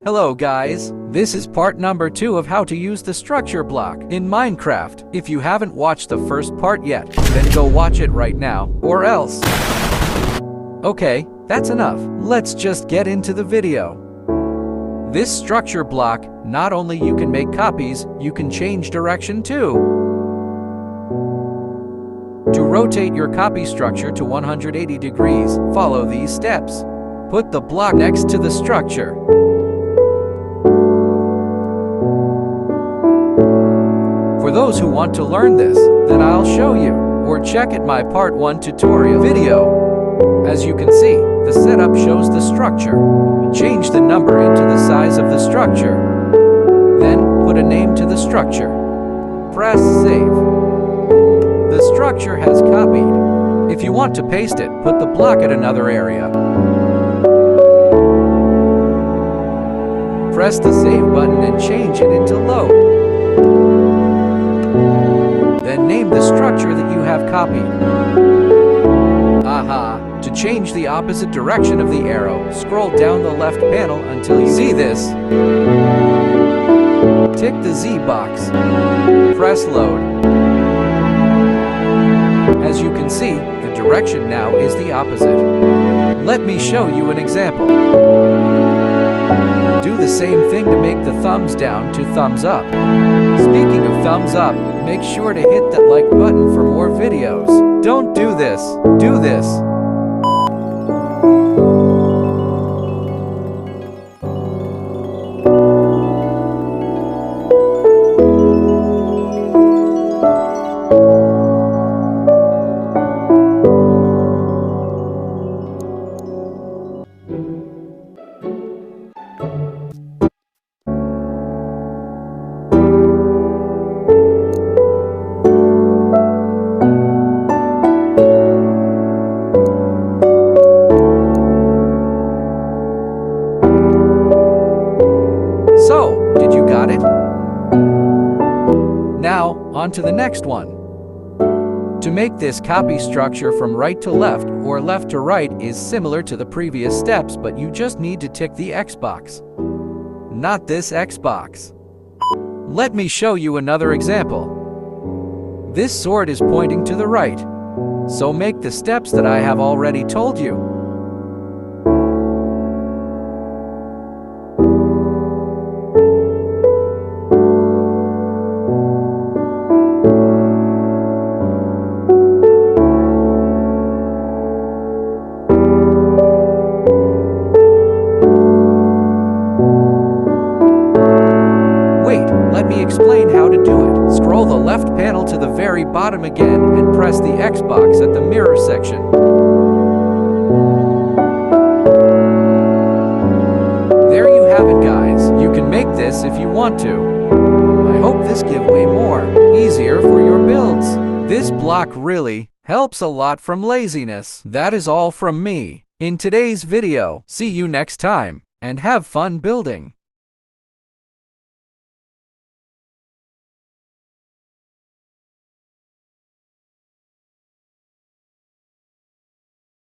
Hello guys, this is part number 2 of how to use the structure block in Minecraft. If you haven't watched the first part yet, then go watch it right now, or else. Okay, that's enough. Let's just get into the video. This structure block, not only you can make copies, you can change direction too. To rotate your copy structure to 180 degrees, follow these steps. Put the block next to the structure. For those who want to learn this, then I'll show you, or check it my part 1 tutorial video. As you can see, the setup shows the structure. Change the number into the size of the structure. Then, put a name to the structure. Press save. The structure has copied. If you want to paste it, put the block at another area. Press the save button and change it into load. Then name the structure that you have copied. Aha! To change the opposite direction of the arrow, scroll down the left panel until you see this. Tick the Z box. Press load. As you can see, the direction now is the opposite. Let me show you an example. Do the same thing to make the thumbs down to thumbs up. Speaking of thumbs up, make sure to hit that like button for more videos. Don't do this. Do this. So, did you got it? Now, on to the next one. To make this copy structure from right to left or left to right is similar to the previous steps, but you just need to tick the X box. Not this X box. Let me show you another example. This sword is pointing to the right, so make the steps that I have already told you. Let me explain how to do it. Scroll the left panel to the very bottom again and press the X box at the mirror section. There you have it guys. You can make this if you want to. I hope this gives way more easier for your builds. This block really helps a lot from laziness. That is all from me in today's video. See you next time and have fun building.